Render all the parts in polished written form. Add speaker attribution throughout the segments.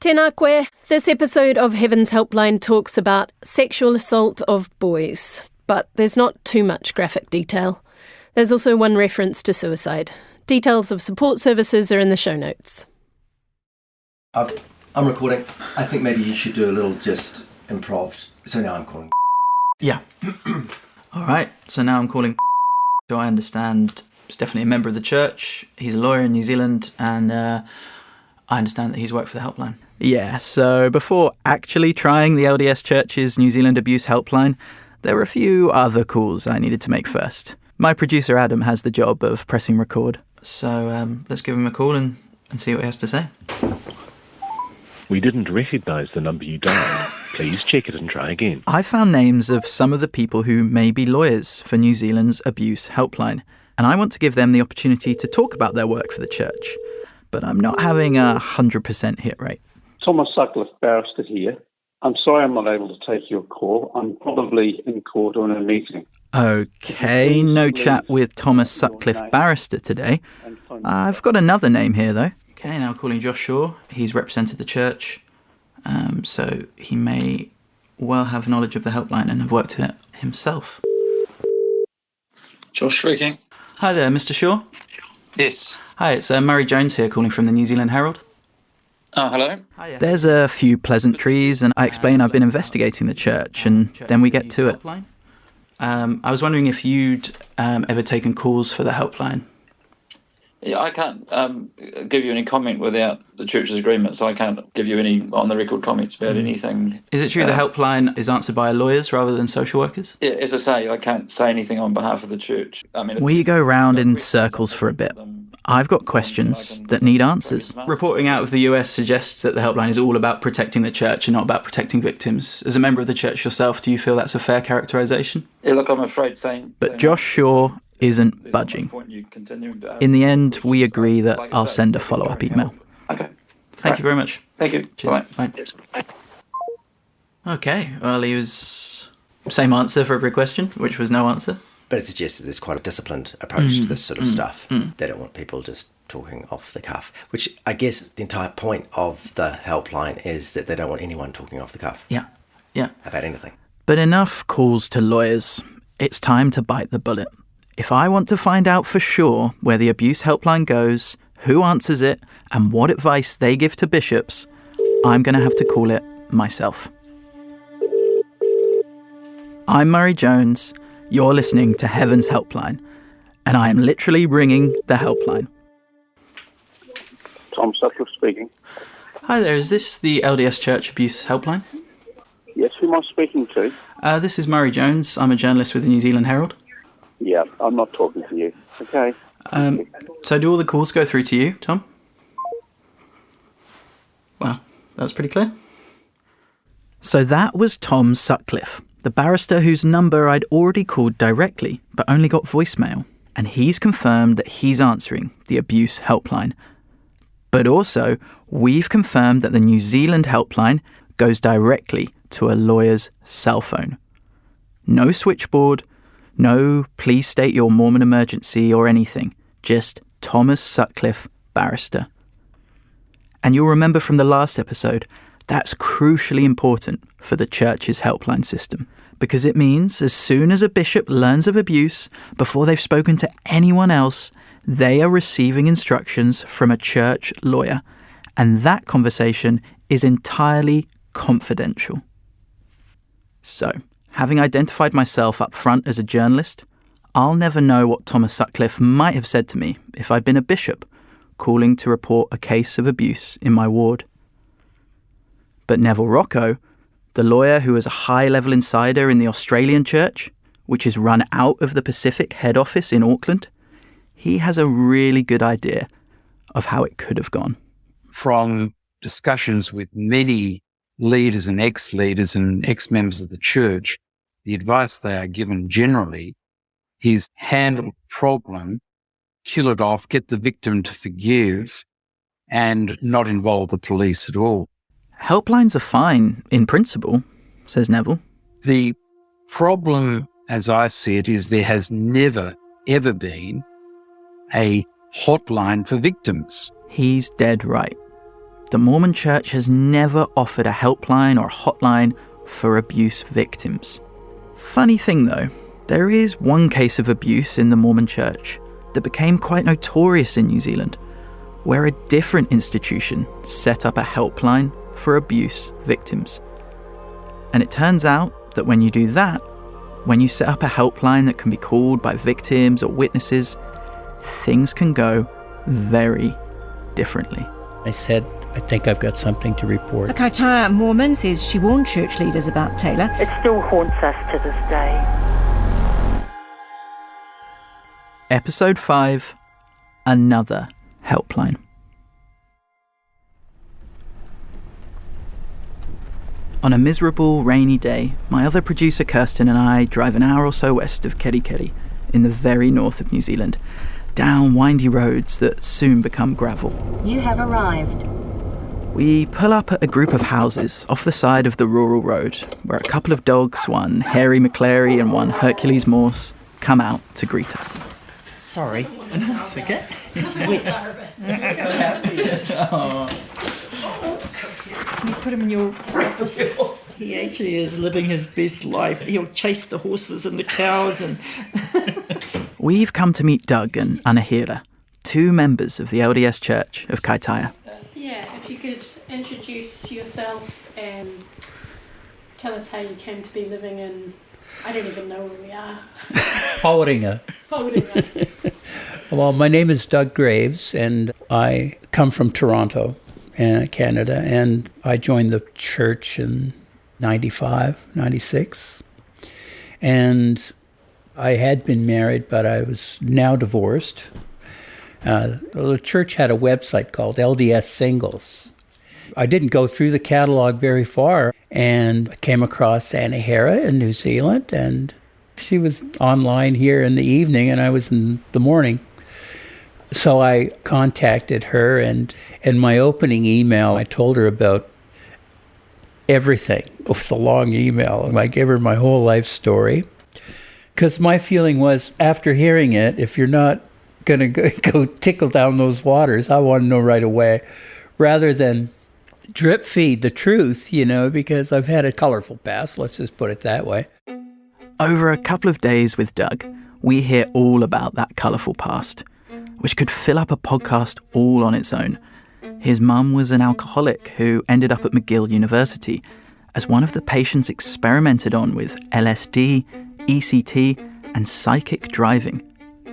Speaker 1: Tēnā koe. This episode of Heaven's Helpline talks about sexual assault of boys, but there's not too much graphic detail. There's also one reference to suicide. Details of support services are in the show notes.
Speaker 2: I'm recording. I think maybe you should do a little just improv. So now I'm calling.
Speaker 3: Yeah. All right. So now I'm calling. So I understand he's definitely a member of the church. He's a lawyer in New Zealand, and I understand that he's worked for the Helpline. Yeah, so before actually trying the LDS Church's New Zealand Abuse Helpline, there were a few other calls I needed to make first. My producer Adam has the job of pressing record, so let's give him a call and see what he has to say.
Speaker 4: We didn't recognise the number you dialed. Please check it and try again.
Speaker 3: I found names of some of the people who may be lawyers for New Zealand's Abuse Helpline, and I want to give them the opportunity to talk about their work for the church. But I'm not having a 100% hit rate.
Speaker 5: Thomas Sutcliffe, barrister here. I'm sorry I'm not able to take your call. I'm probably in court or in a meeting.
Speaker 3: Okay, no chat with Thomas Sutcliffe, barrister today. I've got another name here, though. Okay, now calling Josh Shaw. He's represented the church, so he may well have knowledge of the helpline and have worked in it himself.
Speaker 6: Josh speaking.
Speaker 3: Hi there, Mr. Shaw.
Speaker 6: Yes.
Speaker 3: Hi, it's Murray Jones here calling from the New Zealand Herald.
Speaker 6: Oh, hello.
Speaker 3: There's a few pleasantries, and I explain I've been investigating the church, and then we get to it. I was wondering if you'd ever taken calls for the helpline.
Speaker 6: Yeah, I can't give you any comment without the church's agreement, so I can't give you any on-the-record comments about anything.
Speaker 3: Is it true the helpline is answered by lawyers rather than social workers?
Speaker 6: Yeah, as I say, I can't say anything on behalf of the church. I mean,
Speaker 3: we go round in circles for a bit. I've got questions that need answers. Reporting out of the US suggests that the helpline is all about protecting the church and not about protecting victims. As a member of the church yourself, do you feel that's a fair characterisation?
Speaker 6: Yeah, look, I'm afraid saying...
Speaker 3: But Josh Shaw isn't budging. In the end, we agree that I'll send a follow-up email.
Speaker 6: Okay.
Speaker 3: Thank you very much.
Speaker 6: Thank you.
Speaker 3: Cheers. Bye. Okay, well, he was... Same answer for every question, which was no answer.
Speaker 2: But it suggests that there's quite a disciplined approach to this sort of stuff. They don't want people just talking off the cuff, which I guess the entire point of the helpline is that they don't want anyone talking off the cuff.
Speaker 3: Yeah.
Speaker 2: About anything.
Speaker 3: But enough calls to lawyers. It's time to bite the bullet. If I want to find out for sure where the abuse helpline goes, who answers it, and what advice they give to bishops, I'm going to have to call it myself. I'm Murray Jones. You're listening to Heaven's Helpline, and I am literally ringing the helpline.
Speaker 5: Tom Sutcliffe speaking.
Speaker 3: Hi there, is this the LDS Church Abuse Helpline?
Speaker 5: Yes, who am I speaking to?
Speaker 3: This is Murray Jones. I'm a journalist with the New Zealand Herald.
Speaker 5: Yeah, I'm not talking to you. Okay.
Speaker 3: So do all the calls go through to you, Tom? Well, that was pretty clear. So that was Tom Sutcliffe, the barrister whose number I'd already called directly, but only got voicemail. And he's confirmed that he's answering the abuse helpline. But also, we've confirmed that the New Zealand helpline goes directly to a lawyer's cell phone. No switchboard, no please state your Mormon emergency or anything, just Thomas Sutcliffe, barrister. And you'll remember from the last episode, that's crucially important for the church's helpline system, because it means as soon as a bishop learns of abuse, before they've spoken to anyone else, they are receiving instructions from a church lawyer, and that conversation is entirely confidential. So, having identified myself up front as a journalist, I'll never know what Thomas Sutcliffe might have said to me if I'd been a bishop calling to report a case of abuse in my ward. But Neville Rocco, the lawyer who is a high-level insider in the Australian church, which is run out of the Pacific head office in Auckland, he has a really good idea of how it could have gone.
Speaker 7: From discussions with many leaders and ex-leaders and ex-members of the church, the advice they are given generally is handle the problem, kill it off, get the victim to forgive, and not involve the police at all.
Speaker 3: Helplines are fine, in principle, says Neville.
Speaker 7: The problem, as I see it, is there has never, ever been a hotline for victims.
Speaker 3: He's dead right. the Mormon Church has never offered a helpline or a hotline for abuse victims. Funny thing though, there is one case of abuse in the Mormon Church that became quite notorious in New Zealand, where a different institution set up a helpline for abuse victims. And it turns out that when you do that, when you set up a helpline that can be called by victims or witnesses, things can go very differently.
Speaker 8: I said, I think I've got something to report.
Speaker 9: The Kaitaia Mormon says she warned church leaders about Taylor.
Speaker 10: It still haunts us to this day.
Speaker 3: Episode 5, Another Helpline. On a miserable, rainy day, my other producer Kirsten and I drive an hour or so west of Kerikeri, in the very north of New Zealand, down windy roads that soon become gravel.
Speaker 10: You have arrived.
Speaker 3: We pull up at a group of houses off the side of the rural road, where a couple of dogs, one Harry McClary and one Hercules Morse, come out to greet us.
Speaker 8: Sorry.
Speaker 3: No, it's okay.
Speaker 8: You put him in your office. He actually is living his best life. He'll chase the horses and the cows and...
Speaker 3: We've come to meet Doug and Anahira, two members of the LDS Church of Kaitaia.
Speaker 1: Yeah, if you could introduce yourself and tell us how you came to be living in... I don't even know where we are.
Speaker 8: Poldinga. Well, my name is Doug Graves, and I come from Toronto, Canada, and I joined the church in 95, 96. And I had been married, but I was now divorced. The church had a website called LDS Singles. I didn't go through the catalog very far, and I came across Anahira in New Zealand, and she was online here in the evening, and I was in the morning. So I contacted her, and in my opening email, I told her about everything. It was a long email, and I gave her my whole life story. Because my feeling was, after hearing it, if you're not going to go tickle down those waters, I want to know right away, rather than drip feed the truth, because I've had a colorful past, let's just put it that way.
Speaker 3: Over a couple of days with Doug, we hear all about that colourful past, which could fill up a podcast all on its own. His mum was an alcoholic who ended up at McGill University as one of the patients experimented on with LSD, ECT, and psychic driving,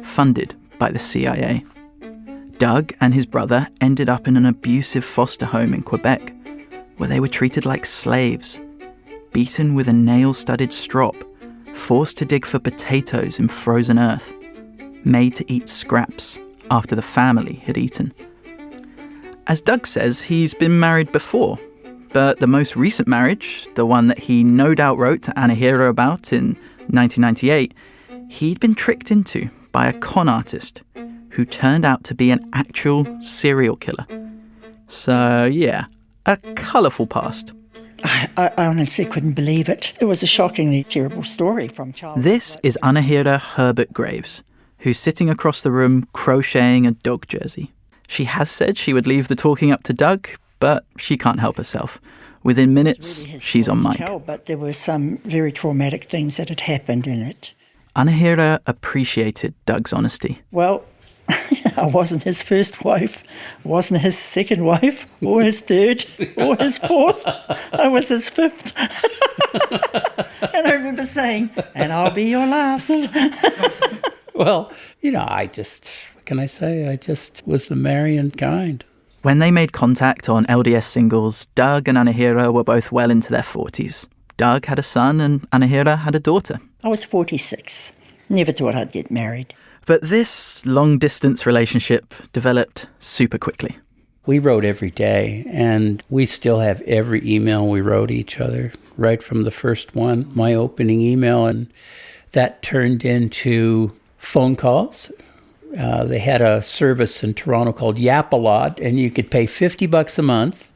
Speaker 3: funded by the CIA. Doug and his brother ended up in an abusive foster home in Quebec, where they were treated like slaves, beaten with a nail-studded strop, forced to dig for potatoes in frozen earth, made to eat scraps after the family had eaten. As Doug says, he's been married before, but the most recent marriage, the one that he no doubt wrote to Anahira about in 1998, he'd been tricked into by a con artist who turned out to be an actual serial killer. So yeah, a colourful past.
Speaker 11: I honestly couldn't believe it. It was a shockingly terrible story from childhood.
Speaker 3: This is Anahira Herbert Graves, who's sitting across the room crocheting a dog jersey. She has said she would leave the talking up to Doug, but she can't help herself. Within minutes,
Speaker 11: really
Speaker 3: she's on mic.
Speaker 11: But there were some very traumatic things that had happened in it.
Speaker 3: Anahira appreciated Doug's honesty.
Speaker 11: Well, I wasn't his first wife, wasn't his second wife, or his third, or his fourth. I was his fifth. And I remember saying, and I'll be your last.
Speaker 8: Well, what can I say? I just was the marrying kind.
Speaker 3: When they made contact on LDS Singles, Doug and Anahira were both well into their 40s. Doug had a son and Anahira had a daughter.
Speaker 11: I was 46. Never thought I'd get married.
Speaker 3: But this long-distance relationship developed super quickly.
Speaker 8: We wrote every day, and we still have every email we wrote each other, right from the first one, my opening email, and that turned into phone calls. They had a service in Toronto called Yap-A-Lot, and you could pay $50 a month,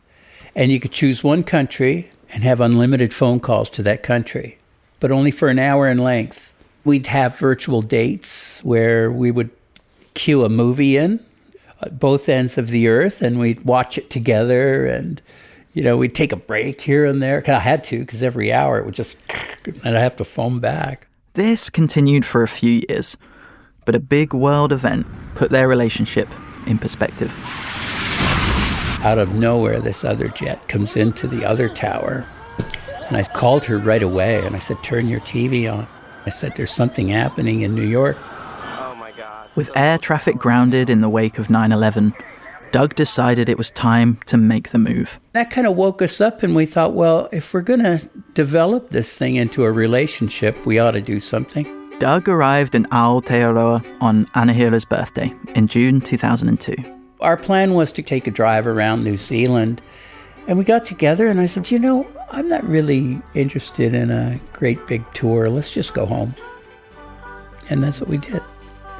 Speaker 8: and you could choose one country and have unlimited phone calls to that country, but only for an hour in length. We'd have virtual dates where we would cue a movie in at both ends of the earth, and we'd watch it together, and we'd take a break here and there. I had to, because every hour it would just, and I'd have to phone back.
Speaker 3: This continued for a few years, but a big world event put their relationship in perspective.
Speaker 8: Out of nowhere, this other jet comes into the other tower, and I called her right away, and I said, turn your TV on. I said, there's something happening in New York.
Speaker 10: Oh my God.
Speaker 3: With air traffic grounded in the wake of 9/11, Doug decided it was time to make the move.
Speaker 8: That kind of woke us up, and we thought, well, if we're going to develop this thing into a relationship, we ought to do something.
Speaker 3: Doug arrived in Aotearoa on Anahira's birthday in June 2002.
Speaker 8: Our plan was to take a drive around New Zealand, and we got together, and I said, I'm not really interested in a great big tour. Let's just go home. And that's what we did.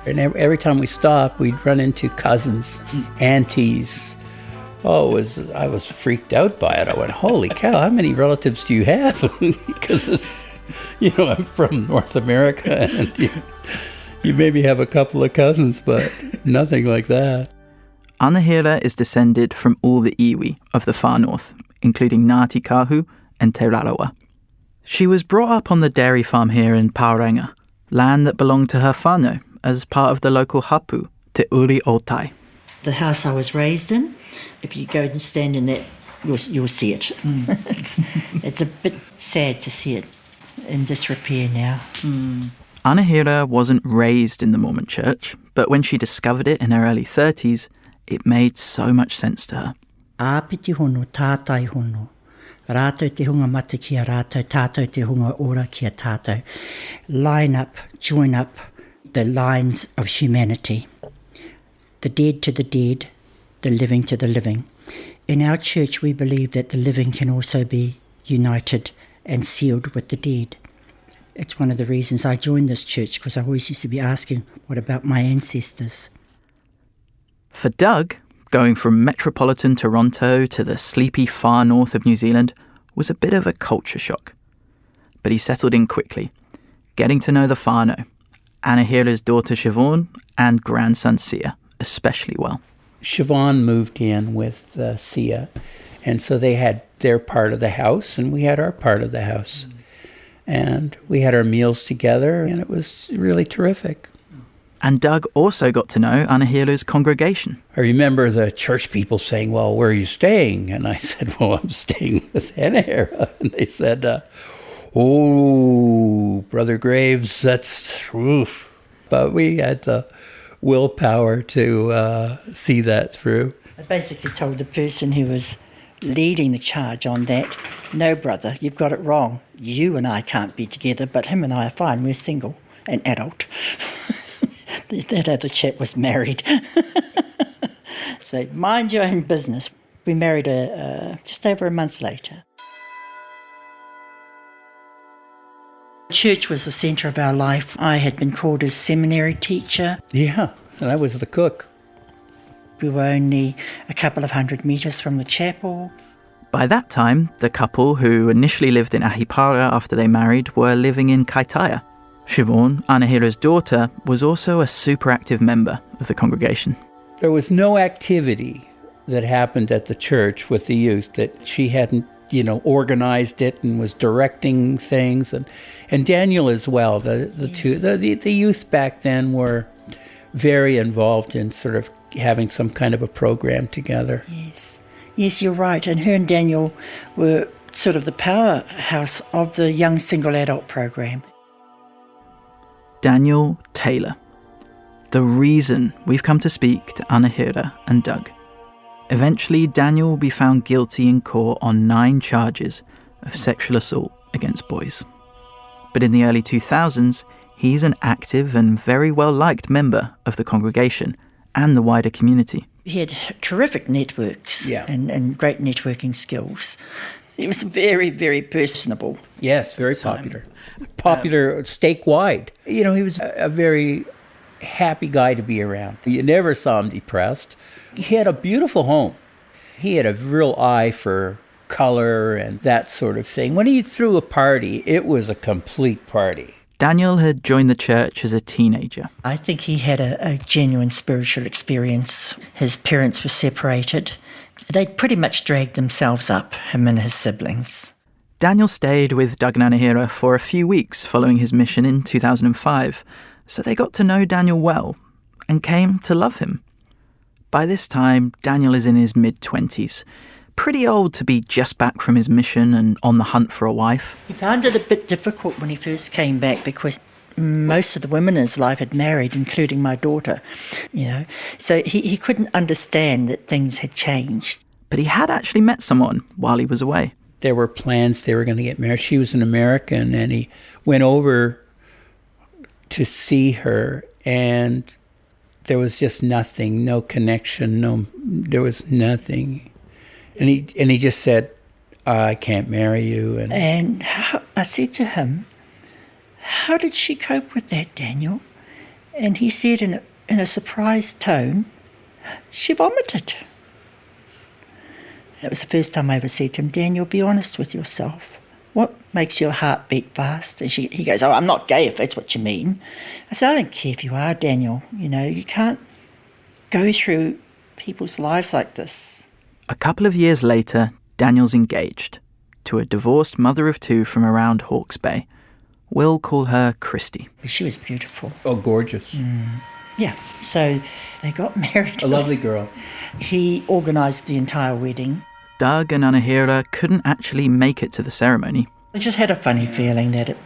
Speaker 8: And every time we stopped, we'd run into cousins, aunties. I was freaked out by it. I went, holy cow, how many relatives do you have? Because I'm from North America, and you maybe have a couple of cousins, but nothing like that.
Speaker 3: Anahira is descended from all the iwi of the far north, including Ngāti Kahu and Te Rarawa. She was brought up on the dairy farm here in Paorenga, land that belonged to her whānau as part of the local hapu, Te Uri Otai.
Speaker 11: The house I was raised in, if you go and stand in that, you'll see it. It's a bit sad to see it in disrepair now.
Speaker 3: Anahira wasn't raised in the Mormon church, but when she discovered it in her early 30s, it made so much sense to her.
Speaker 11: Āpiti hono, tātai hono. Rātou te hunga mata ki a rātou, tātou te hunga ora ki a tātou. Line up, join up the lines of humanity. The dead to the dead, the living to the living. In our church, we believe that the living can also be united and sealed with the dead. It's one of the reasons I joined this church, because I always used to be asking, what about my ancestors?
Speaker 3: For Doug, going from metropolitan Toronto to the sleepy far north of New Zealand was a bit of a culture shock. But he settled in quickly, getting to know the whānau, Anahira's daughter Siobhan and grandson Sia, especially well.
Speaker 8: Siobhan moved in with Sia, and so they had their part of the house, and we had our part of the house. And we had our meals together, and it was really terrific.
Speaker 3: And Doug also got to know Anahira's congregation.
Speaker 8: I remember the church people saying, well, where are you staying? And I said, well, I'm staying with Anahira. And they said, oh, Brother Graves, that's oof. But we had the willpower to see that through.
Speaker 11: I basically told the person who was leading the charge on that, no, brother, you've got it wrong. You and I can't be together, but him and I are fine. We're single and adult. That other chap was married. So mind your own business. We married just over a month later. Church was the centre of our life. I had been called as seminary teacher.
Speaker 8: Yeah, and I was the cook.
Speaker 11: We were only a couple of 100 metres from the chapel.
Speaker 3: By that time, the couple who initially lived in Ahipara after they married were living in Kaitaia. Siobhan, Anahira's daughter, was also a super active member of the congregation.
Speaker 8: There was no activity that happened at the church with the youth that she hadn't, organized it and was directing things. And Daniel as well. The youth back then were very involved in sort of having some kind of a program together.
Speaker 11: Yes, you're right. And her and Daniel were sort of the powerhouse of the young single adult program.
Speaker 3: Daniel Taylor, the reason we've come to speak to Anahira and Doug. Eventually, Daniel will be found guilty in court on 9 charges of sexual assault against boys. But in the early 2000s, he's an active and very well-liked member of the congregation and the wider community.
Speaker 11: He had terrific networks and great networking skills. He was very, very personable.
Speaker 8: Yes, very popular. Popular statewide. He was a very happy guy to be around. You never saw him depressed. He had a beautiful home. He had a real eye for color and that sort of thing. When he threw a party, it was a complete party.
Speaker 3: Daniel had joined the church as a teenager.
Speaker 11: I think he had a genuine spiritual experience. His parents were separated. They pretty much dragged themselves up, him and his siblings.
Speaker 3: Daniel stayed with Doug and Anahira for a few weeks following his mission in 2005, so they got to know Daniel well and came to love him. By this time, Daniel is in his mid-20s, pretty old to be just back from his mission and on the hunt for a wife.
Speaker 11: He found it a bit difficult when he first came back because most of the women in his life had married, including my daughter, So he couldn't understand that things had changed.
Speaker 3: But he had actually met someone while he was away.
Speaker 8: There were plans they were going to get married. She was an American, and he went over to see her, and there was just nothing, no connection, there was nothing. And he just said, I can't marry you.
Speaker 11: And I said to him, how did she cope with that, Daniel? And he said in a surprised tone, she vomited. That was the first time I ever said to him, Daniel, be honest with yourself. What makes your heart beat fast? And he goes, oh, I'm not gay if that's what you mean. I said, I don't care if you are, Daniel. You can't go through people's lives like this.
Speaker 3: A couple of years later, Daniel's engaged to a divorced mother of two from around Hawke's Bay. We'll call her Christy.
Speaker 11: She was beautiful.
Speaker 8: Oh, gorgeous.
Speaker 11: Yeah, so they got married.
Speaker 8: A lovely girl.
Speaker 11: He organised the entire wedding.
Speaker 3: Doug and Anahira couldn't actually make it to the ceremony.
Speaker 11: I just had a funny feeling that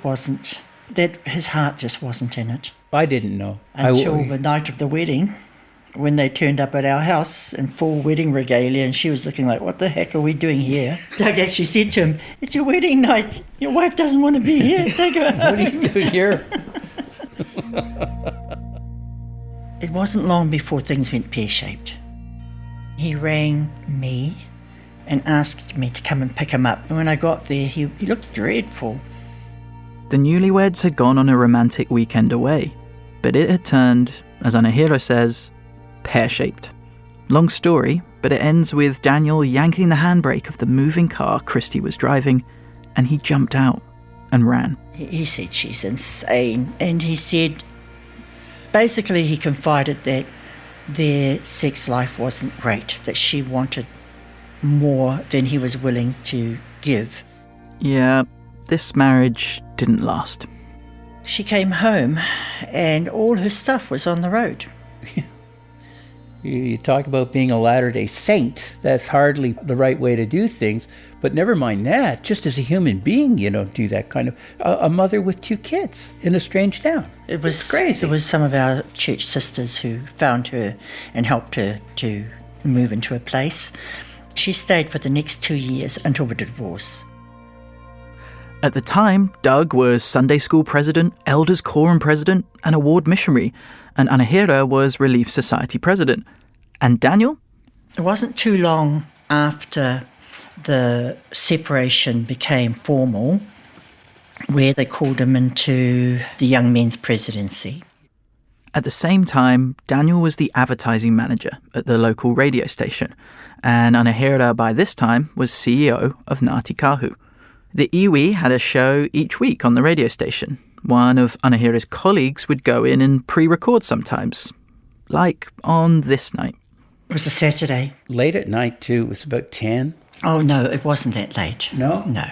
Speaker 11: that his heart just wasn't in it.
Speaker 8: I didn't know.
Speaker 11: Until the night of the wedding, when they turned up at our house in full wedding regalia, and she was looking like, what the heck are we doing here? Doug actually said to him, it's your wedding night. Your wife doesn't want to be here. Take her home.
Speaker 8: What are you doing here?
Speaker 11: It wasn't long before things went pear-shaped. He rang me and asked me to come and pick him up. And when I got there, he looked dreadful.
Speaker 3: The newlyweds had gone on a romantic weekend away, but it had turned, as Anahira says, pear-shaped. Long story, but it ends with Daniel yanking the handbrake of the moving car Christy was driving, and he jumped out and ran.
Speaker 11: He said she's insane, and he said, basically he confided that their sex life wasn't great, that she wanted more than he was willing to give.
Speaker 3: Yeah, this marriage didn't last.
Speaker 11: She came home, and all her stuff was on the road.
Speaker 8: You talk about being a Latter-day Saint. That's hardly the right way to do things. But never mind that. Just as a human being, you don't do that kind of... A mother with 2 kids in a strange town. It's crazy.
Speaker 11: It was some of our church sisters who found her and helped her to move into a place. She stayed for the next 2 years until the divorce.
Speaker 3: At the time, Doug was Sunday school president, elders quorum president, and a ward missionary, and Anahira was Relief Society president. And Daniel?
Speaker 11: It wasn't too long after the separation became formal where they called him into the young men's presidency.
Speaker 3: At the same time, Daniel was the advertising manager at the local radio station, and Anahira by this time was CEO of Ngāti Kahu. The iwi had a show each week on the radio station. One of Anahira's colleagues would go in and pre-record sometimes, like on this night.
Speaker 11: It was a Saturday.
Speaker 8: Late at night, too. It was about 10.
Speaker 11: Oh, no, it wasn't that late.
Speaker 8: No?
Speaker 11: No.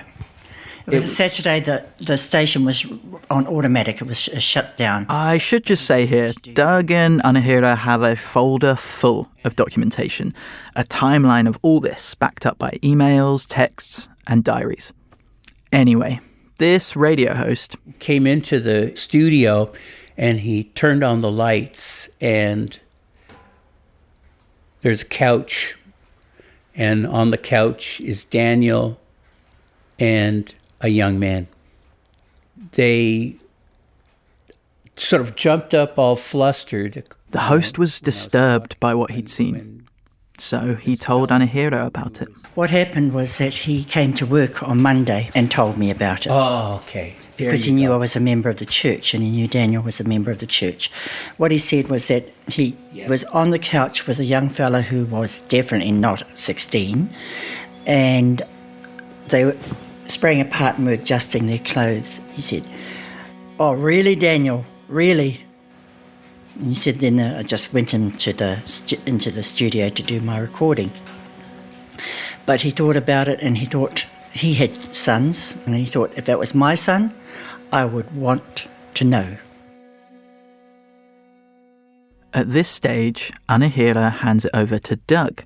Speaker 11: It was a Saturday that the station was on automatic. It was shut down.
Speaker 3: I should just say here, Doug and Anahira have a folder full of documentation, a timeline of all this backed up by emails, texts, and diaries. Anyway, this radio host
Speaker 8: came into the studio and he turned on the lights, and there's a couch, and on the couch is Daniel and a young man. They sort of jumped up all flustered.
Speaker 3: The host was disturbed by what he'd seen, so he told Anahira about it.
Speaker 11: What happened was that he came to work on Monday and told me about it.
Speaker 8: Oh, okay.
Speaker 11: Because he knew I was a member of the church, and he knew Daniel was a member of the church. What he said was that he was on the couch with a young fella who was definitely not 16, and they were sprang apart and were adjusting their clothes. He said, "Oh, really, Daniel? Really?" And he said, then I just went into the studio to do my recording. But he thought about it, and he thought he had sons, and he thought if that was my son, I would want to know.
Speaker 3: At this stage, Anahira hands it over to Doug.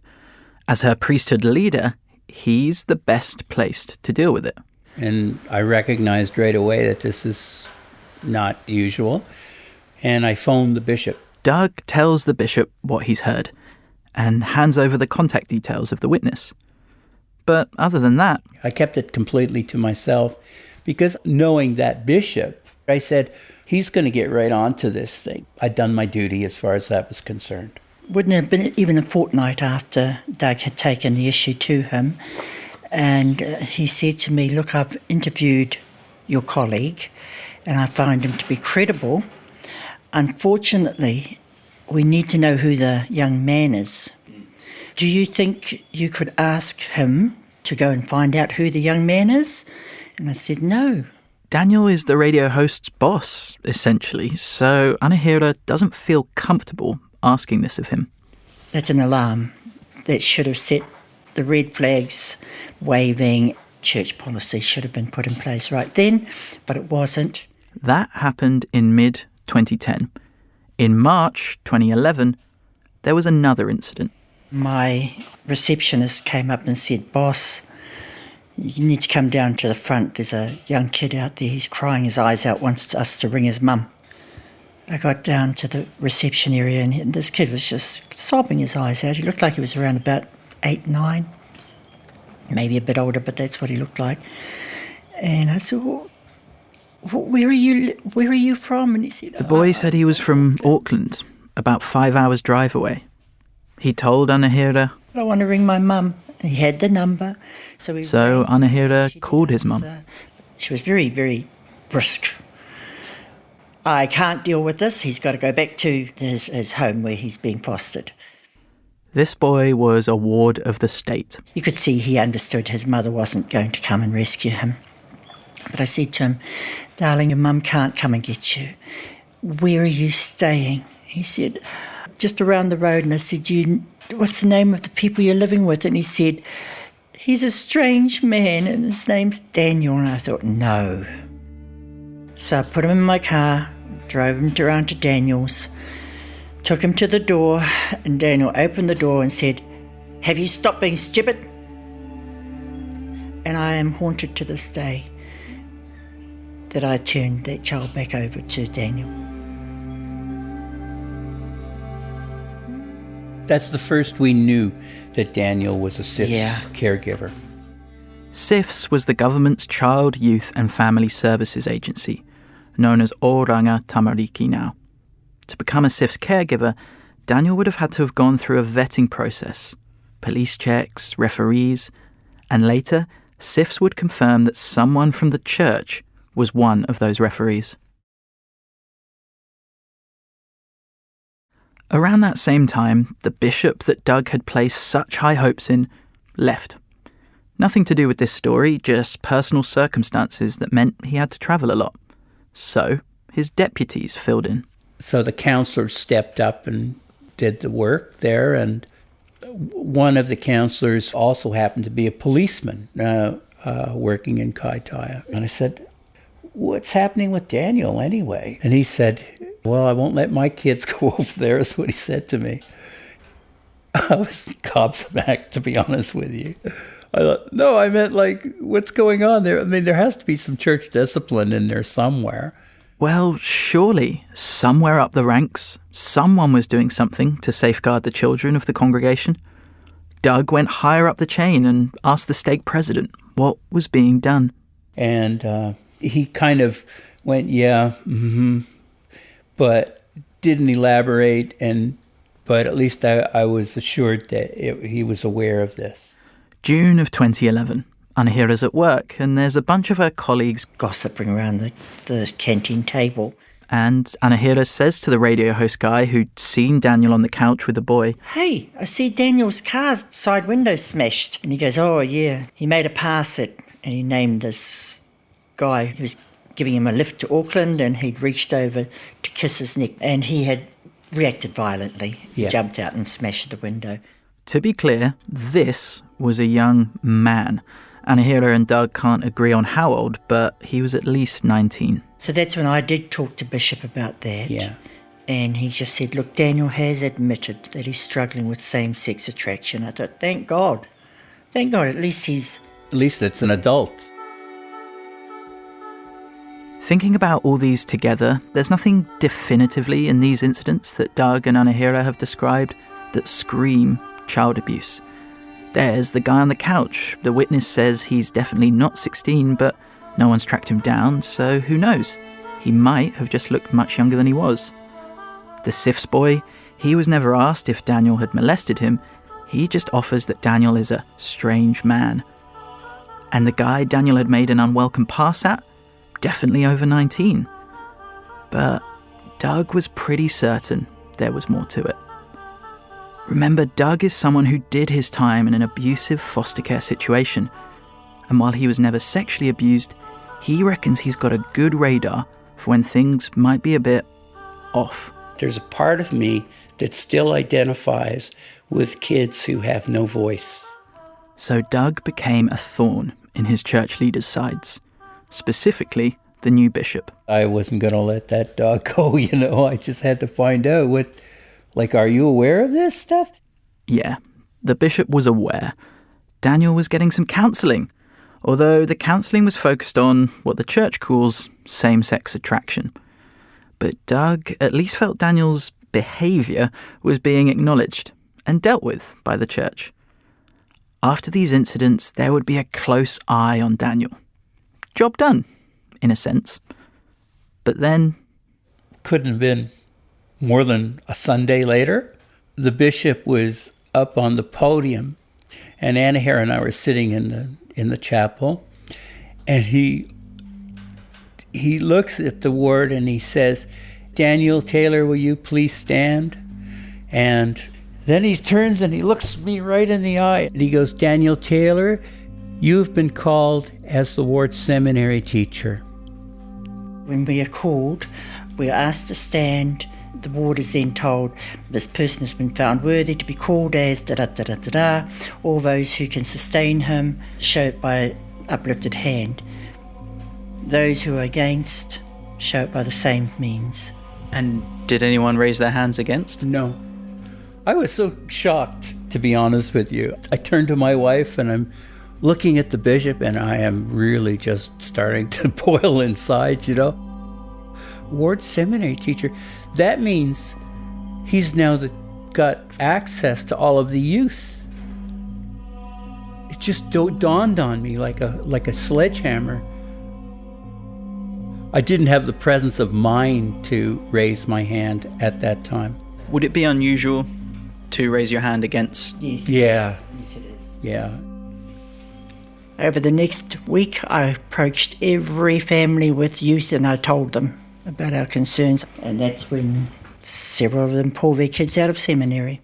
Speaker 3: As her priesthood leader, he's the best placed to deal with it.
Speaker 8: And I recognized right away that this is not usual. And I phoned the bishop.
Speaker 3: Doug tells the bishop what he's heard and hands over the contact details of the witness. But other than that,
Speaker 8: I kept it completely to myself because knowing that bishop, I said, he's going to get right on to this thing. I'd done my duty as far as that was concerned.
Speaker 11: Wouldn't it have been even a fortnight after Doug had taken the issue to him, and he said to me, "Look, I've interviewed your colleague and I find him to be credible. Unfortunately, we need to know who the young man is. Do you think you could ask him to go and find out who the young man is?" And I said, "No."
Speaker 3: Daniel is the radio host's boss, essentially, so Anahira doesn't feel comfortable asking this of him.
Speaker 11: That's an alarm that should have set the red flags waving. Church policy should have been put in place right then, but it wasn't.
Speaker 3: That happened in mid-2010. In March 2011, there was another incident.
Speaker 11: My receptionist came up and said, "Boss, you need to come down to the front. There's a young kid out there. He's crying his eyes out, wants us to ring his mum." I got down to the reception area and this kid was just sobbing his eyes out. He looked like he was around about 8, 9, maybe a bit older, but that's what he looked like. And I said, "Well, where are you from?" And he said,
Speaker 3: The boy said he was from Auckland, about 5 hours drive away. He told Anahira,
Speaker 11: "I want to ring my mum." He had the number. So
Speaker 3: Anahira called his mum.
Speaker 11: She was very, very brisk. "I can't deal with this. He's got to go back to his home where he's being fostered."
Speaker 3: This boy was a ward of the state.
Speaker 11: You could see he understood his mother wasn't going to come and rescue him. But I said to him, "Darling, your mum can't come and get you. Where are you staying?" He said, "Just around the road." And I said, "What's the name of the people you're living with?" And he said, "He's a strange man and his name's Daniel." And I thought, no. So I put him in my car, drove him around to Daniel's, took him to the door, and Daniel opened the door and said, "Have you stopped being stupid?" And I am haunted to this day that I turned that child back over to Daniel.
Speaker 8: That's the first we knew that Daniel was a SIFS caregiver.
Speaker 3: SIFS was the government's Child, Youth and Family Services Agency, known as Oranga Tamariki now. To become a SIFS caregiver, Daniel would have had to have gone through a vetting process, police checks, referees, and later, SIFS would confirm that someone from the church was one of those referees. Around that same time, the bishop that Doug had placed such high hopes in left. Nothing to do with this story, just personal circumstances that meant he had to travel a lot. So, his deputies filled in.
Speaker 8: So the counselors stepped up and did the work there, and one of the counselors also happened to be a policeman working in Kaitaia. And I said, "What's happening with Daniel anyway?" And he said, "Well, I won't let my kids go over there," is what he said to me. I was gobsmacked, to be honest with you. I thought, no, I meant what's going on there? I mean, there has to be some church discipline in there somewhere.
Speaker 3: Well, surely, somewhere up the ranks, someone was doing something to safeguard the children of the congregation. Doug went higher up the chain and asked the stake president what was being done.
Speaker 8: And he kind of went, but didn't elaborate. But at least I was assured that he was aware of this.
Speaker 3: June of 2011. Anahira's at work, and there's a bunch of her colleagues
Speaker 11: gossiping around the canteen table.
Speaker 3: And Anahira says to the radio host guy who'd seen Daniel on the couch with the boy,
Speaker 11: "Hey, I see Daniel's car's side window smashed." And he goes, "Oh, yeah, he made a pass at," and he named this guy who was giving him a lift to Auckland, and he'd reached over to kiss his neck, and he had reacted violently. He jumped out and smashed the window.
Speaker 3: To be clear, this was a young man. Anahira and Doug can't agree on how old, but he was at least 19.
Speaker 11: So that's when I did talk to Bishop about that.
Speaker 8: Yeah.
Speaker 11: And he just said, look, Daniel has admitted that he's struggling with same-sex attraction. I thought, thank God. Thank God, at least
Speaker 8: it's an adult.
Speaker 3: Thinking about all these together, there's nothing definitively in these incidents that Doug and Anahira have described that scream child abuse. There's the guy on the couch. The witness says he's definitely not 16, but no one's tracked him down, so who knows? He might have just looked much younger than he was. The SIFS boy, he was never asked if Daniel had molested him. He just offers that Daniel is a strange man. And the guy Daniel had made an unwelcome pass at, definitely over 19. But Doug was pretty certain there was more to it. Remember, Doug is someone who did his time in an abusive foster care situation. And while he was never sexually abused, he reckons he's got a good radar for when things might be a bit off.
Speaker 8: There's a part of me that still identifies with kids who have no voice.
Speaker 3: So Doug became a thorn in his church leaders' sides, specifically the new bishop.
Speaker 8: I wasn't going to let that dog go, I just had to find out are you aware of this stuff?
Speaker 3: Yeah, the bishop was aware. Daniel was getting some counselling, although the counselling was focused on what the church calls same-sex attraction. But Doug at least felt Daniel's behaviour was being acknowledged and dealt with by the church. After these incidents, there would be a close eye on Daniel. Job done, in a sense. But then...
Speaker 8: Couldn't have been more than a Sunday later. The bishop was up on the podium, and Anahira and I were sitting in the chapel, and he looks at the ward and he says, Daniel Taylor, will you please stand? And then he turns and he looks me right in the eye, and he goes, Daniel Taylor, you've been called as the ward seminary teacher.
Speaker 11: When we are called, we are asked to stand. The ward is then told, this person has been found worthy to be called as da-da-da-da-da-da. All those who can sustain him, show it by uplifted hand. Those who are against, show it by the same means.
Speaker 3: And did anyone raise their hands against?
Speaker 8: No. I was so shocked, to be honest with you. I turned to my wife and I'm looking at the bishop, and I am really just starting to boil inside, Ward seminary teacher. That means he's now got access to all of the youth. It just dawned on me like a sledgehammer. I didn't have the presence of mind to raise my hand at that time.
Speaker 3: Would it be unusual to raise your hand against?
Speaker 11: Yes.
Speaker 8: Yeah.
Speaker 11: Yes, it is.
Speaker 8: Yeah.
Speaker 11: Over the next week, I approached every family with youth and I told them about our concerns. And that's when several of them pulled their kids out of seminary.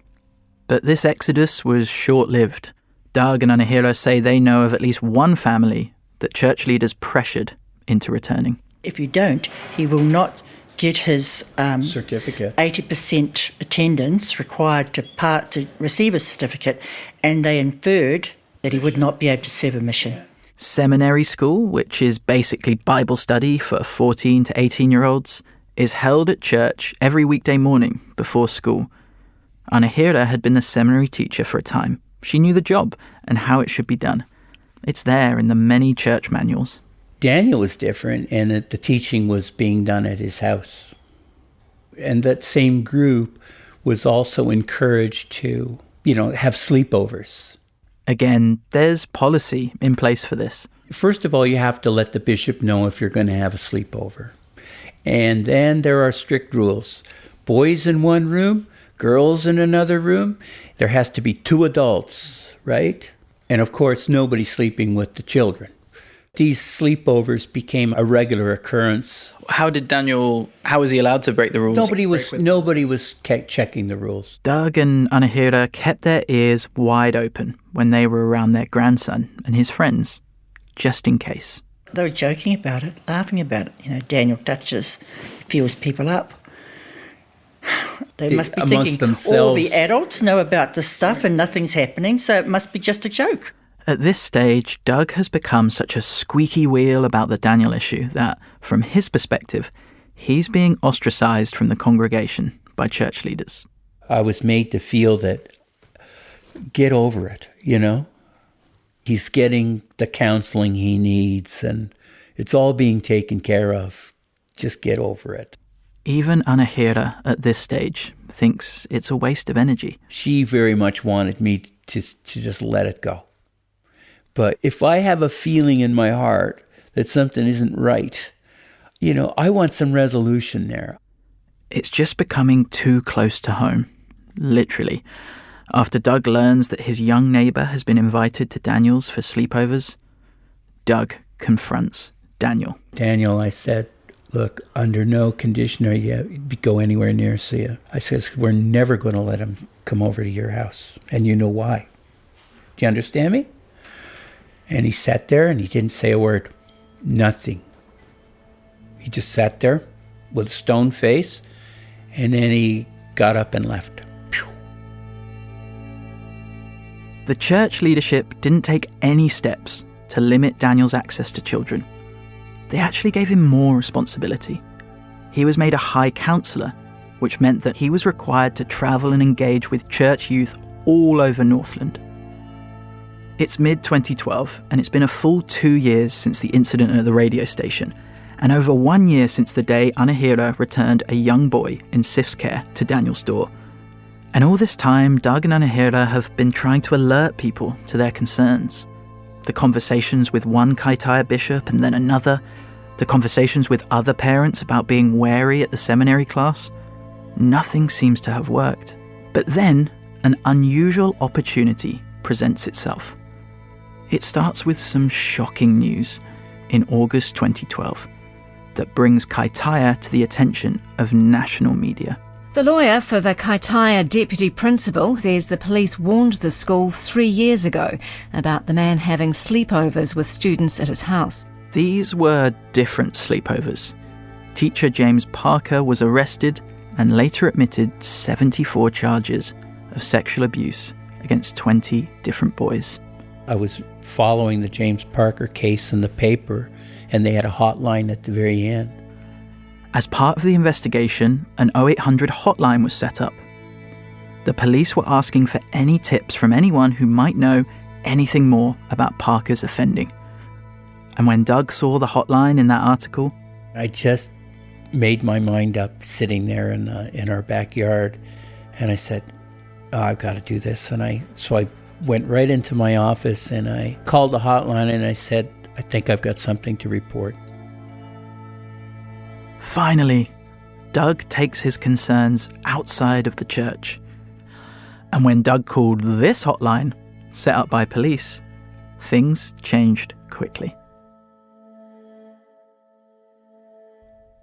Speaker 3: But this exodus was short-lived. Doug and Anahira say they know of at least one family that church leaders pressured into returning.
Speaker 11: If you don't, he will not get his
Speaker 8: certificate.
Speaker 11: 80% attendance required to receive a certificate, and they inferred that he would not be able to serve a mission.
Speaker 3: Seminary school, which is basically Bible study for 14 to 18-year-olds, is held at church every weekday morning before school. Anahira had been the seminary teacher for a time. She knew the job and how it should be done. It's there in the many church manuals.
Speaker 8: Daniel was different, and the teaching was being done at his house. And that same group was also encouraged to, have sleepovers.
Speaker 3: Again, there's policy in place for this.
Speaker 8: First of all, you have to let the bishop know if you're going to have a sleepover. And then there are strict rules. Boys in one room, girls in another room. There has to be 2 adults, right? And of course, nobody sleeping with the children. These sleepovers became a regular occurrence.
Speaker 3: How was he allowed to break the rules?
Speaker 8: Nobody was checking the rules.
Speaker 3: Doug and Anahira kept their ears wide open when they were around their grandson and his friends, just in case.
Speaker 11: They were joking about it, laughing about it. You know, Daniel touches, fills people up. They must be thinking, all the adults know about this stuff and nothing's happening, so it must be just a joke.
Speaker 3: At this stage, Doug has become such a squeaky wheel about the Daniel issue that, from his perspective, he's being ostracised from the congregation by church leaders.
Speaker 8: I was made to feel that, get over it, you know? He's getting the counseling he needs and it's all being taken care of. Just get over it.
Speaker 3: Even Anahira at this stage thinks it's a waste of energy.
Speaker 8: She very much wanted me to just let it go. But if I have a feeling in my heart that something isn't right, you know, I want some resolution there.
Speaker 3: It's just becoming too close to home, literally. After Doug learns that his young neighbour has been invited to Daniel's for sleepovers, Doug confronts Daniel.
Speaker 8: Daniel, I said, look, under no condition are you go anywhere near Sia. I says, we're never going to let him come over to your house. And you know why. Do you understand me? And he sat there and he didn't say a word. Nothing. He just sat there with a stone face, and then he got up and left.
Speaker 3: The church leadership didn't take any steps to limit Daniel's access to children. They actually gave him more responsibility. He was made a high counselor, which meant that he was required to travel and engage with church youth all over Northland. It's mid-2012, and it's been a full 2 years since the incident at the radio station, and over 1 year since the day Anahira returned a young boy in Sif's care to Daniel's door. And all this time, Doug and Anahira have been trying to alert people to their concerns. The conversations with one Kaitaia bishop and then another, the conversations with other parents about being wary at the seminary class, nothing seems to have worked. But then, an unusual opportunity presents itself. It starts with some shocking news in August 2012 that brings Kaitaia to the attention of national media.
Speaker 9: The lawyer for the Kaitaia deputy principal says the police warned the school 3 years ago about the man having sleepovers with students at his house.
Speaker 3: These were different sleepovers. Teacher James Parker was arrested and later admitted 74 charges of sexual abuse against 20 different boys.
Speaker 8: I was following the James Parker case in the paper, and they had a hotline at the very end.
Speaker 3: As part of the investigation, an 0800 hotline was set up. The police were asking for any tips from anyone who might know anything more about Parker's offending. And when Doug saw the hotline in that article,
Speaker 8: I just made my mind up sitting there in our backyard, and I said, oh, I've got to do this. So I went right into my office and I called the hotline and I said, I think I've got something to report.
Speaker 3: Finally, Doug takes his concerns outside of the church. And when Doug called this hotline, set up by police, things changed quickly.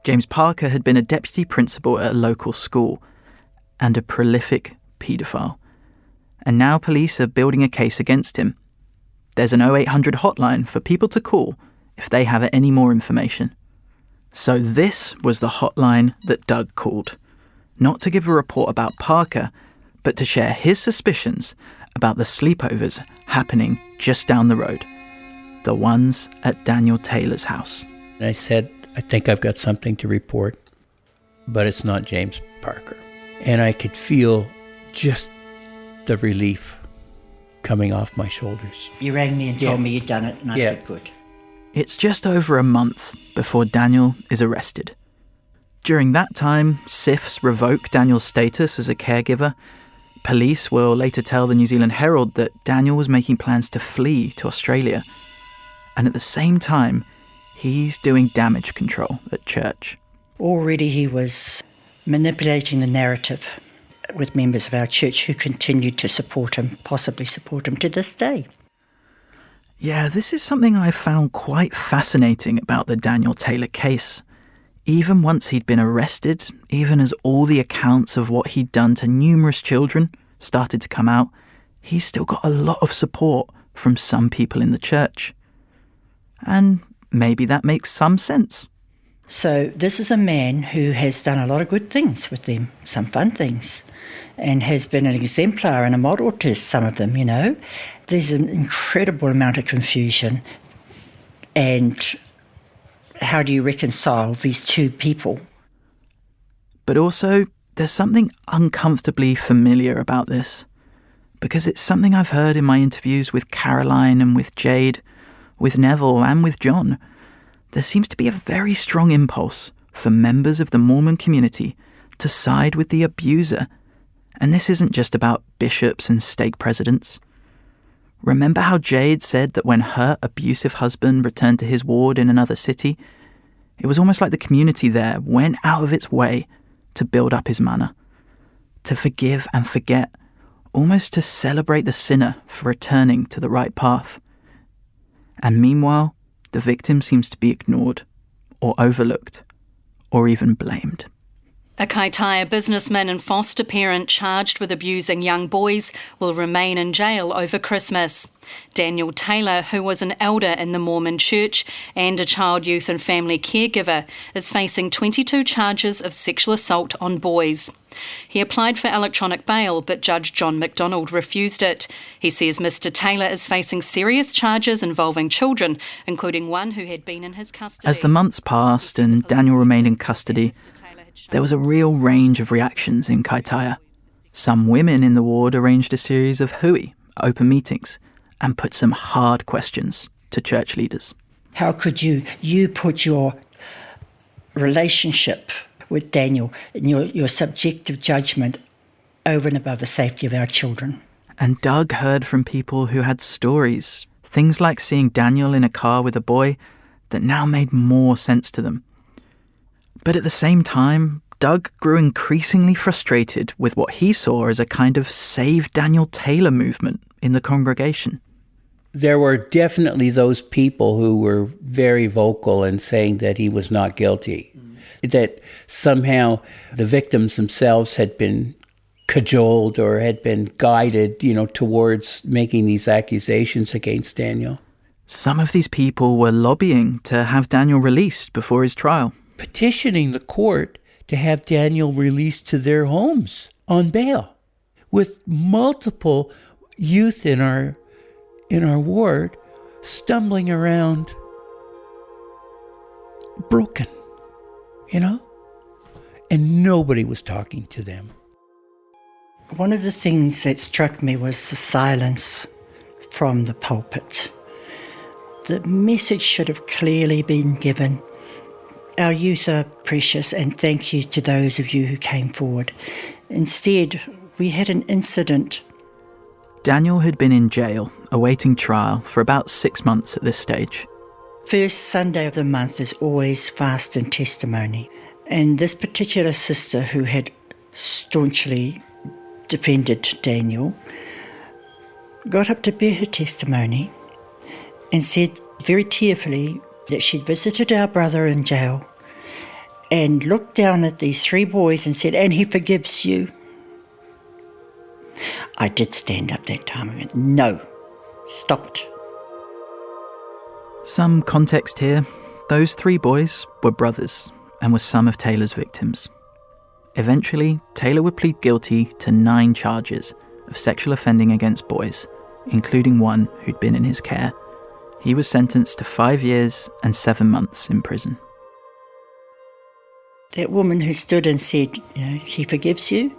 Speaker 3: James Parker had been a deputy principal at a local school and a prolific paedophile. And now police are building a case against him. There's an 0800 hotline for people to call if they have any more information. So this was the hotline that Doug called, not to give a report about Parker, but to share his suspicions about the sleepovers happening just down the road, the ones at Daniel Taylor's house.
Speaker 8: And I said, I think I've got something to report, but it's not James Parker. And I could feel just the relief coming off my shoulders.
Speaker 11: You rang me and told me you'd done it, and I said, good.
Speaker 3: It's just over a month before Daniel is arrested. During that time, SIFs revoke Daniel's status as a caregiver. Police will later tell the New Zealand Herald that Daniel was making plans to flee to Australia. And at the same time, he's doing damage control at church.
Speaker 11: Already he was manipulating the narrative with members of our church who continued to support him, possibly support him to this day.
Speaker 3: Yeah, this is something I found quite fascinating about the Daniel Taylor case. Even once he'd been arrested, even as all the accounts of what he'd done to numerous children started to come out, he's still got a lot of support from some people in the church. And maybe that makes some sense.
Speaker 11: So this is a man who has done a lot of good things with them, some fun things, and has been an exemplar and a model to some of them, you know. There's an incredible amount of confusion. And how do you reconcile these two people?
Speaker 3: But also, there's something uncomfortably familiar about this, because it's something I've heard in my interviews with Caroline and with Jade, with Neville and with John. There seems to be a very strong impulse for members of the Mormon community to side with the abuser. And this isn't just about bishops and stake presidents. Remember how Jade said that when her abusive husband returned to his ward in another city, it was almost like the community there went out of its way to build up his manor, to forgive and forget, almost to celebrate the sinner for returning to the right path. And meanwhile, the victim seems to be ignored, or overlooked, or even blamed.
Speaker 12: A Kaitaia businessman and foster parent charged with abusing young boys will remain in jail over Christmas. Daniel Taylor, who was an elder in the Mormon church and a child, youth and family caregiver, is facing 22 charges of sexual assault on boys. He applied for electronic bail, but Judge John MacDonald refused it. He says Mr. Taylor is facing serious charges involving children, including one who had been in his custody.
Speaker 3: As the months passed and Daniel remained in custody, there was a real range of reactions in Kaitaia. Some women in the ward arranged a series of hui, open meetings, and put some hard questions to church leaders.
Speaker 11: How could you put your relationship with Daniel and your subjective judgment over and above the safety of our children?
Speaker 3: And Doug heard from people who had stories, things like seeing Daniel in a car with a boy, that now made more sense to them. But at the same time, Doug grew increasingly frustrated with what he saw as a kind of Save Daniel Taylor movement in the congregation.
Speaker 8: There were definitely those people who were very vocal in saying that he was not guilty, that somehow the victims themselves had been cajoled or had been guided, towards making these accusations against Daniel.
Speaker 3: Some of these people were lobbying to have Daniel released before his trial.
Speaker 8: Petitioning the court to have Daniel released to their homes on bail, with multiple youth in our ward stumbling around broken, and nobody was talking to them.
Speaker 11: One of the things that struck me was the silence from the pulpit. The message should have clearly been given. Our youth are precious, and thank you to those of you who came forward. Instead, we had an incident.
Speaker 3: Daniel had been in jail, awaiting trial, for about 6 months at this stage.
Speaker 11: First Sunday of the month is always fast and testimony. And this particular sister who had staunchly defended Daniel got up to bear her testimony and said very tearfully that she'd visited our brother in jail and looked down at these 3 boys and said, "And he forgives you." I did stand up that time and went, "No, stop it."
Speaker 3: Some context here. Those 3 boys were brothers and were some of Taylor's victims. Eventually, Taylor would plead guilty to 9 charges of sexual offending against boys, including one who'd been in his care. He was sentenced to 5 years and 7 months in prison.
Speaker 11: That woman who stood and said, "He forgives you,"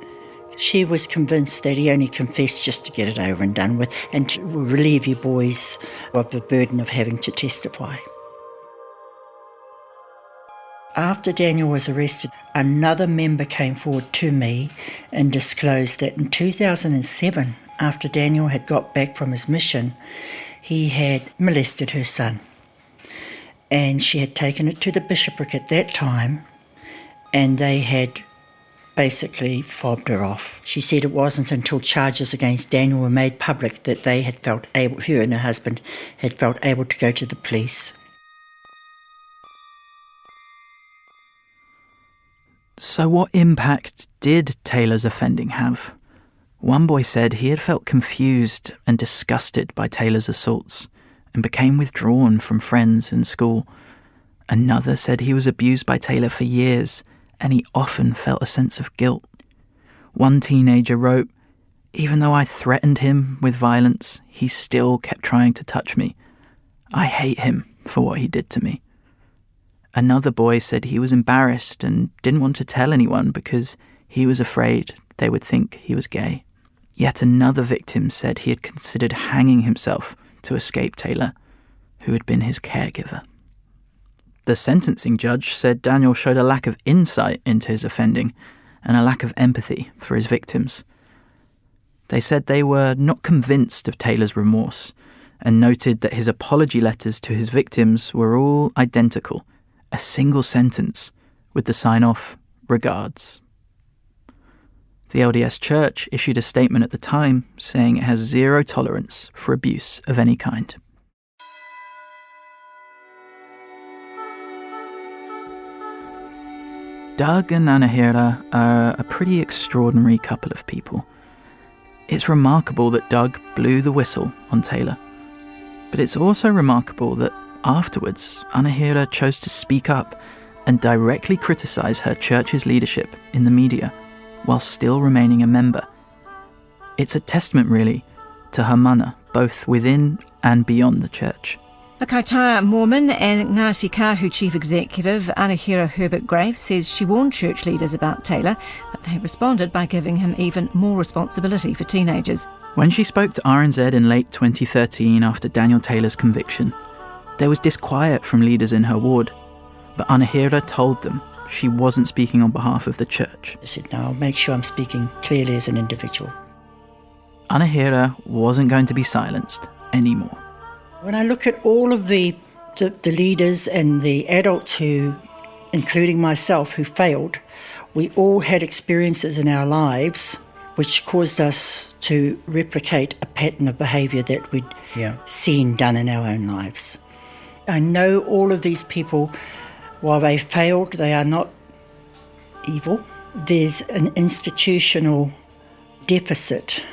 Speaker 11: she was convinced that he only confessed just to get it over and done with and to relieve you boys of the burden of having to testify. After Daniel was arrested, another member came forward to me and disclosed that in 2007, after Daniel had got back from his mission, he had molested her son. And she had taken it to the bishopric at that time, and they had basically fobbed her off. She said it wasn't until charges against Daniel were made public that they had felt able, her and her husband had felt able to go to the police.
Speaker 3: So what impact did Taylor's offending have? One boy said he had felt confused and disgusted by Taylor's assaults, and became withdrawn from friends and school. Another said he was abused by Taylor for years, and he often felt a sense of guilt. One teenager wrote, "Even though I threatened him with violence, he still kept trying to touch me. I hate him for what he did to me." Another boy said he was embarrassed and didn't want to tell anyone because he was afraid they would think he was gay. Yet another victim said he had considered hanging himself to escape Taylor, who had been his caregiver. The sentencing judge said Daniel showed a lack of insight into his offending and a lack of empathy for his victims. They said they were not convinced of Taylor's remorse and noted that his apology letters to his victims were all identical, a single sentence with the sign-off, "Regards." The LDS Church issued a statement at the time saying it has zero tolerance for abuse of any kind. Doug and Anahira are a pretty extraordinary couple of people. It's remarkable that Doug blew the whistle on Taylor, but it's also remarkable that afterwards Anahira chose to speak up and directly criticize her church's leadership in the media while still remaining a member. It's a testament, really, to her mana, both within and beyond the church.
Speaker 9: A Kaitaia Mormon and Ngāti Kahu Chief Executive Anahira Herbert-Graves says she warned church leaders about Taylor, but they responded by giving him even more responsibility for teenagers.
Speaker 3: When she spoke to RNZ in late 2013 after Daniel Taylor's conviction, there was disquiet from leaders in her ward, but Anahira told them she wasn't speaking on behalf of the church.
Speaker 11: I said, no, I'll make sure I'm speaking clearly as an individual.
Speaker 3: Anahira wasn't going to be silenced anymore.
Speaker 11: When I look at all of the leaders and the adults who, including myself, who failed, we all had experiences in our lives which caused us to replicate a pattern of behaviour that we'd seen done in our own lives. I know all of these people, while they failed, they are not evil. There's an institutional deficit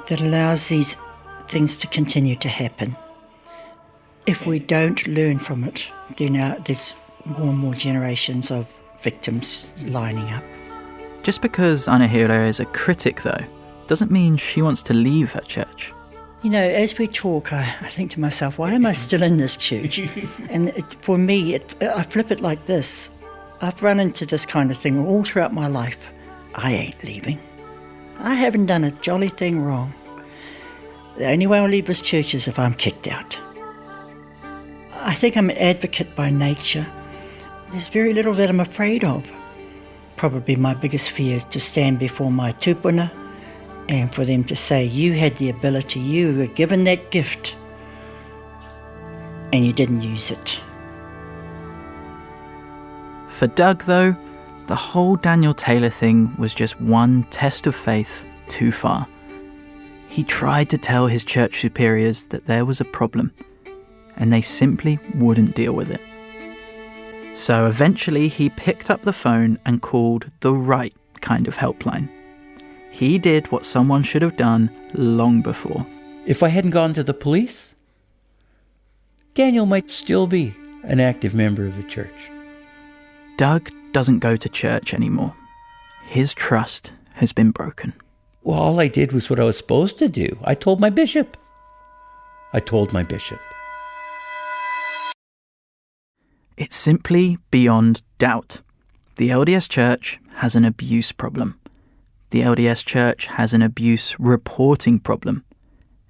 Speaker 11: that allows these things to continue to happen. If we don't learn from it, then there's more and more generations of victims lining up.
Speaker 3: Just because Anahira is a critic, though, doesn't mean she wants to leave her church.
Speaker 11: You know, as we talk, I think to myself, why am I still in this church? And for me, I flip it like this. I've run into this kind of thing all throughout my life. I ain't leaving. I haven't done a jolly thing wrong. The only way I'll leave this church is if I'm kicked out. I think I'm an advocate by nature. There's very little that I'm afraid of. Probably my biggest fear is to stand before my tupuna and for them to say, you had the ability, you were given that gift, and you didn't use it.
Speaker 3: For Doug, though, the whole Daniel Taylor thing was just one test of faith too far. He tried to tell his church superiors that there was a problem, and they simply wouldn't deal with it. So eventually he picked up the phone and called the right kind of helpline. He did what someone should have done long before.
Speaker 8: If I hadn't gone to the police, Daniel might still be an active member of the church.
Speaker 3: Doug doesn't go to church anymore. His trust has been broken.
Speaker 8: Well, all I did was what I was supposed to do. I told my bishop.
Speaker 3: It's simply beyond doubt. The LDS Church has an abuse problem. The LDS Church has an abuse reporting problem.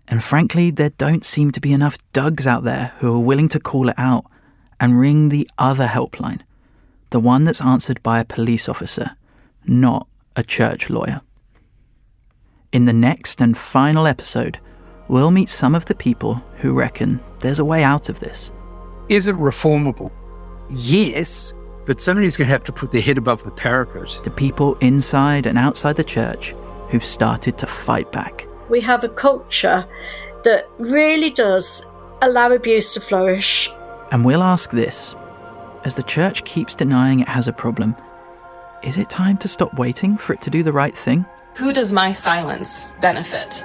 Speaker 3: And frankly, there don't seem to be enough Dougs out there who are willing to call it out and ring the other helpline, the one that's answered by a police officer, not a church lawyer. In the next and final episode, we'll meet some of the people who reckon there's a way out of this.
Speaker 7: Is it reformable? Yes, but somebody's going to have to put their head above the parapet.
Speaker 3: The people inside and outside the church who've started to fight back.
Speaker 13: We have a culture that really does allow abuse to flourish.
Speaker 3: And we'll ask this, as the church keeps denying it has a problem, is it time to stop waiting for it to do the right thing?
Speaker 14: Who does my silence benefit?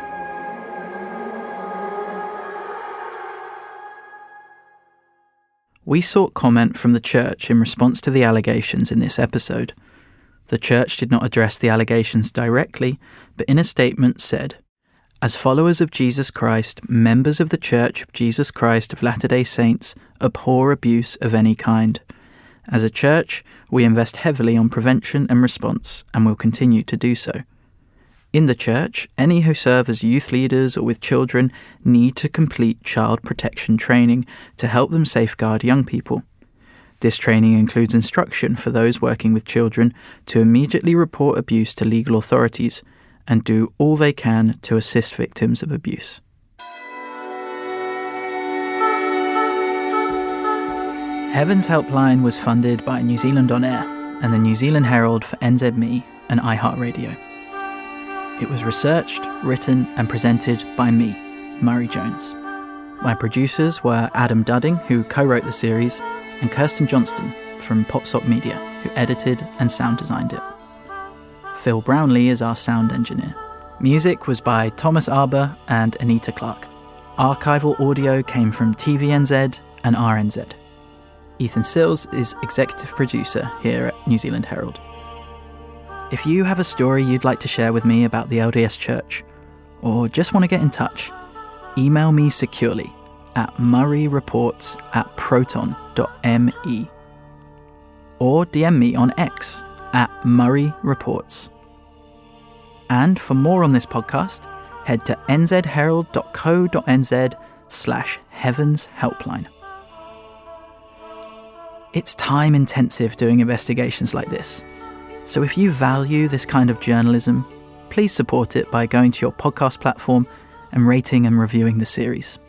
Speaker 3: We sought comment from the church in response to the allegations in this episode. The church did not address the allegations directly, but in a statement said, "As followers of Jesus Christ, members of the Church of Jesus Christ of Latter-day Saints abhor abuse of any kind. As a church, we invest heavily on prevention and response, and will continue to do so. In the church, any who serve as youth leaders or with children need to complete child protection training to help them safeguard young people. This training includes instruction for those working with children to immediately report abuse to legal authorities and do all they can to assist victims of abuse." Heaven's Helpline was funded by New Zealand On Air and the New Zealand Herald for NZME and iHeartRadio. It was researched, written and presented by me, Murray Jones. My producers were Adam Dudding, who co-wrote the series, and Kirsten Johnston from Popsop Media, who edited and sound designed it. Phil Brownlee is our sound engineer. Music was by Thomas Arbour and Anita Clark. Archival audio came from TVNZ and RNZ. Ethan Sills is executive producer here at New Zealand Herald. If you have a story you'd like to share with me about the LDS Church, or just want to get in touch, email me securely at murrayreports@proton.me or DM me on X at murrayreports. And for more on this podcast, head to nzherald.co.nz/Heavens Helpline. It's time intensive doing investigations like this. So if you value this kind of journalism, please support it by going to your podcast platform and rating and reviewing the series.